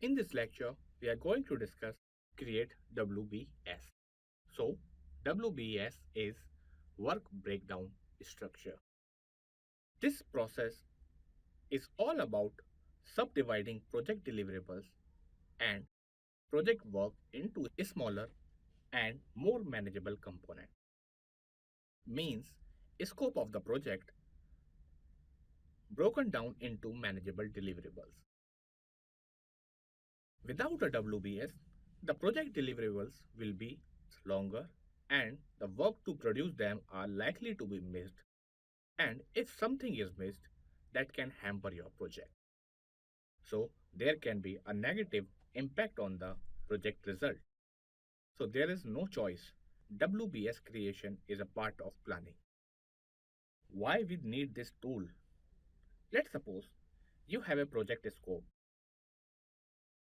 In this lecture, we are going to discuss create WBS. So, WBS is work breakdown structure. This process is all about subdividing project deliverables and project work into smaller and more manageable components. Means scope of the project broken down into manageable deliverables. Without a WBS, the project deliverables will be longer and the work to produce them are likely to be missed. And if something is missed, that can hamper your project. So there can be a negative impact on the project result. So there is no choice. WBS creation is a part of planning. Why we need this tool? Let's suppose you have a project scope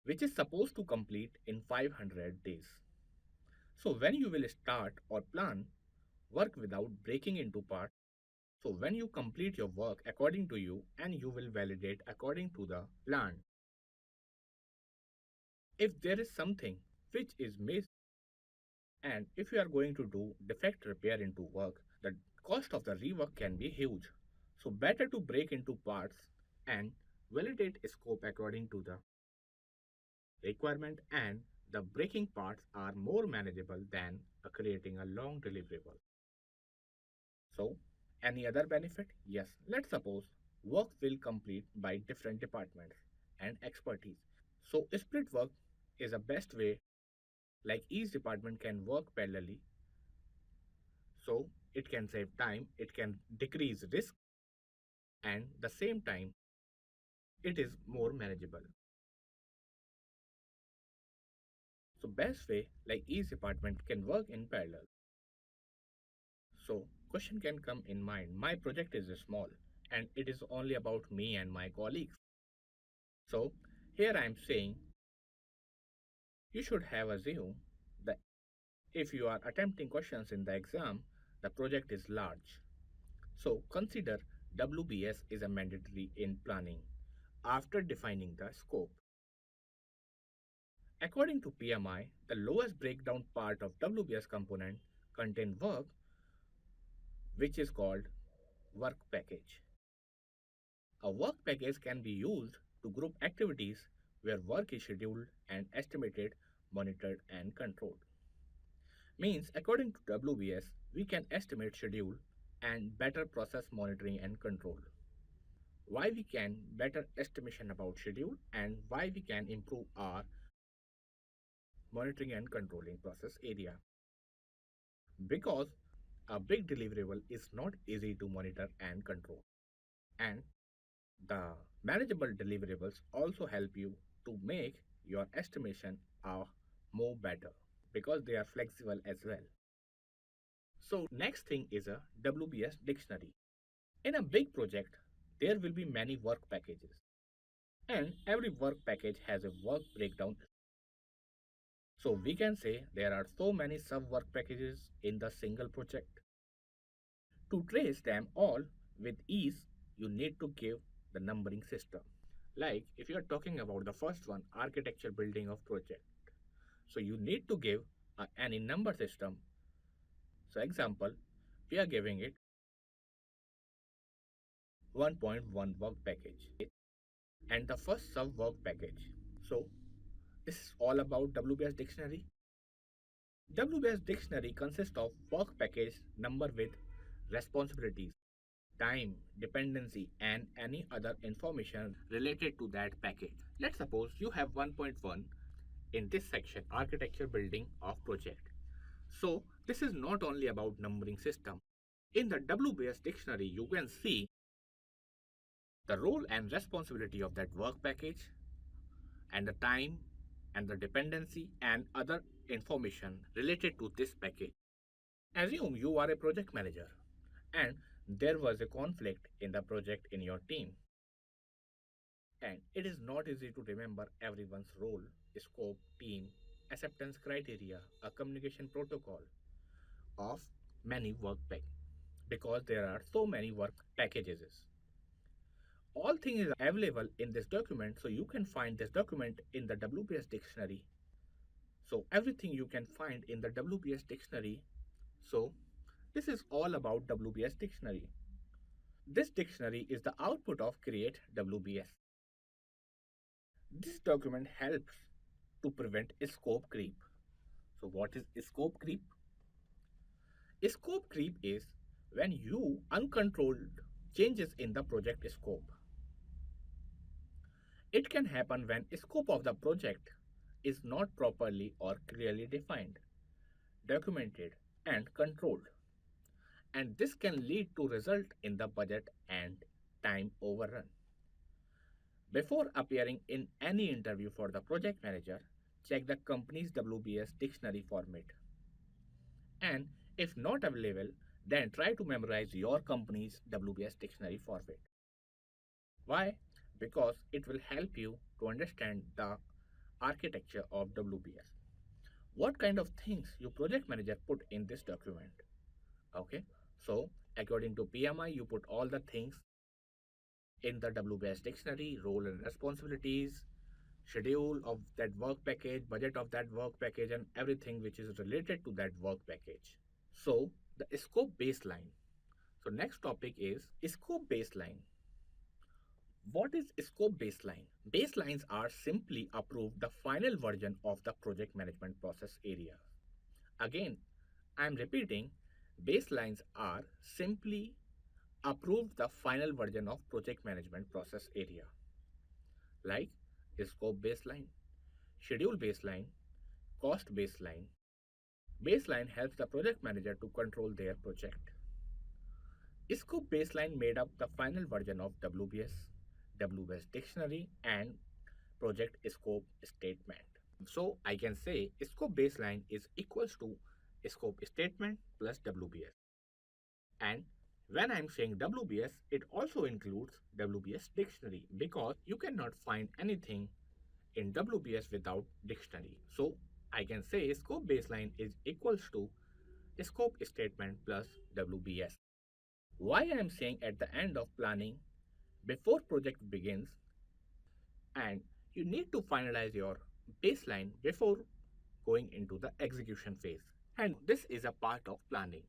which is supposed to complete in 500 days. So when you will start or plan work without breaking into parts, so when you complete your work according to you and you will validate according to the plan. If there is something which is missed and if you are going to do defect repair into work, the cost of the rework can be huge. So better to break into parts and validate scope according to the requirement, and the breaking parts are more manageable than creating a long deliverable. So, any other benefit? Yes, let's suppose work will complete by different departments and expertise. So, split work is a best way, like each department can work parallelly. So, it can save time, it can decrease risk, and the same time, it is more manageable. So, best way, like each department can work in parallel. So, question can come in mind. My project is small and it is only about me and my colleagues. So, here I am saying you should have assumed that if you are attempting questions in the exam, the project is large. So, consider WBS is a mandatory in planning after defining the scope. According to PMI, the lowest breakdown part of WBS component contain work which is called work package. A work package can be used to group activities where work is scheduled and estimated, monitored, and controlled. Means, according to WBS, we can estimate schedule and better process monitoring and control. Why we can better estimation about schedule and why we can improve our monitoring and controlling process area. Because a big deliverable is not easy to monitor and control. And the manageable deliverables also help you to make your estimation more better because they are flexible as well. So next thing is a WBS dictionary. In a big project, there will be many work packages and every work package has a work breakdown. So we can say there are so many sub work packages in the single project. To trace them all with ease, you need to give the numbering system. Like if you are talking about the first one, architecture building of project. So you need to give any number system. So example, we are giving it 1.1 work package and the first sub work package. So this is all about WBS dictionary. WBS dictionary consists of work package number with responsibilities, time, dependency, and any other information related to that package. Let's suppose you have 1.1 in this section, architecture building of project. So this is not only about numbering system. In the WBS dictionary, you can see the role and responsibility of that work package and the time and the dependency and other information related to this package. Assume you are a project manager and there was a conflict in the project in your team. And it is not easy to remember everyone's role, scope, team, acceptance criteria, a communication protocol of many work packages because there are so many work packages. All things is available in this document, so you can find this document in the WBS dictionary. So everything you can find in the WBS dictionary. So this is all about WBS dictionary. This dictionary is the output of create WBS. This document helps to prevent scope creep. So what is scope creep? Scope creep is when you uncontrolled changes in the project scope. It can happen when scope of the project is not properly or clearly defined, documented and controlled, and this can lead to result in the budget and time overrun. Before appearing in any interview for the project manager, check the company's WBS dictionary format. And if not available, then try to memorize your company's WBS dictionary format. Why? Because it will help you to understand the architecture of WBS. What kind of things your project manager put in this document? Okay, so according to PMI, you put all the things in the WBS dictionary, role and responsibilities, schedule of that work package, budget of that work package, and everything which is related to that work package. So the scope baseline. So next topic is scope baseline. What is scope baseline? Baselines are simply approve the final version of the project management process area. Again, I am repeating, baselines are simply approve the final version of project management process area, like scope baseline, schedule baseline, cost baseline. Baseline helps the project manager to control their project. Scope baseline made up the final version of WBS, WBS dictionary, and project scope statement. So I can say scope baseline is equals to scope statement plus WBS. And when I'm saying WBS, it also includes WBS dictionary because you cannot find anything in WBS without dictionary. So I can say scope baseline is equals to scope statement plus WBS. Why I am saying at the end of planning before project begins, and you need to finalize your baseline before going into the execution phase. And this is a part of planning.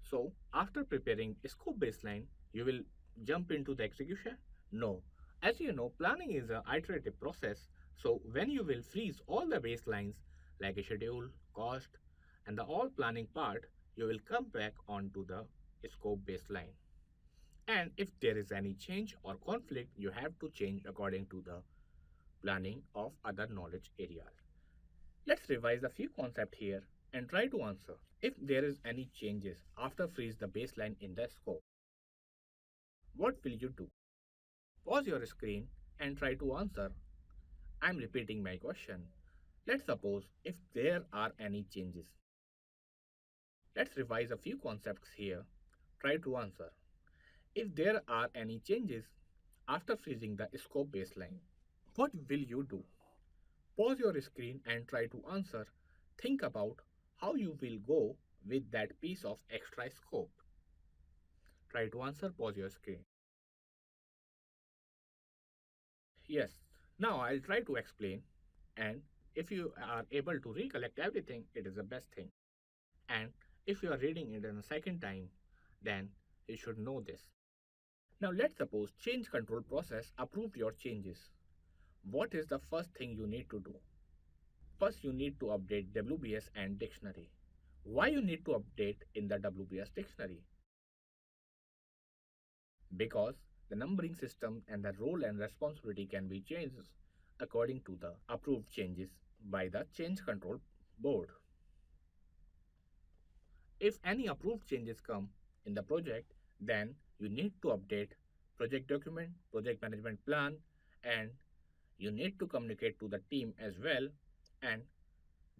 So after preparing scope baseline, you will jump into the execution? No. As you know, planning is an iterative process. So when you will freeze all the baselines like a schedule, cost, and the all planning part, you will come back onto the scope baseline. And if there is any change or conflict, you have to change according to the planning of other knowledge areas. Let's revise a few concepts here and try to answer. If there is any changes after freeze the baseline in the scope, what will you do? Pause your screen and try to answer. I'm repeating my question. Let's suppose if there are any changes. Let's revise a few concepts here. Try to answer. If there are any changes after freezing the scope baseline, what will you do? Pause your screen and try to answer. Think about how you will go with that piece of extra scope. Try to answer, pause your screen. Yes, now I'll try to explain, and if you are able to recollect everything, it is the best thing. And if you are reading it in a second time, then you should know this. Now let's suppose change control process approve your changes. What is the first thing you need to do? First, you need to update WBS and dictionary. Why you need to update in the WBS dictionary? Because the numbering system and the role and responsibility can be changed according to the approved changes by the change control board. If any approved changes come in the project, then you need to update project document, project management plan, and you need to communicate to the team as well, and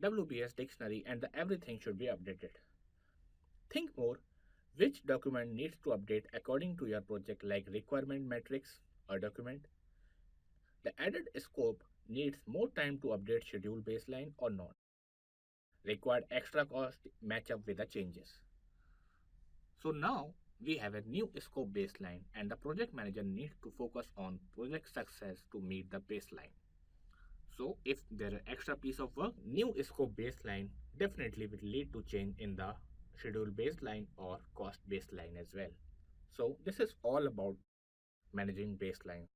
WBS dictionary and the everything should be updated. Think more which document needs to update according to your project like requirement matrix or document. The added scope needs more time to update schedule baseline or not. Required extra cost match up with the changes. So now we have a new scope baseline, and the project manager needs to focus on project success to meet the baseline. So, if there are extra piece of work, new scope baseline definitely will lead to change in the schedule baseline or cost baseline as well. So, this is all about managing baseline.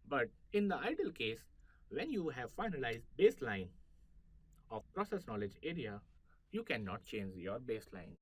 But in the ideal case, when you have finalized baseline of process knowledge area, you cannot change your baseline.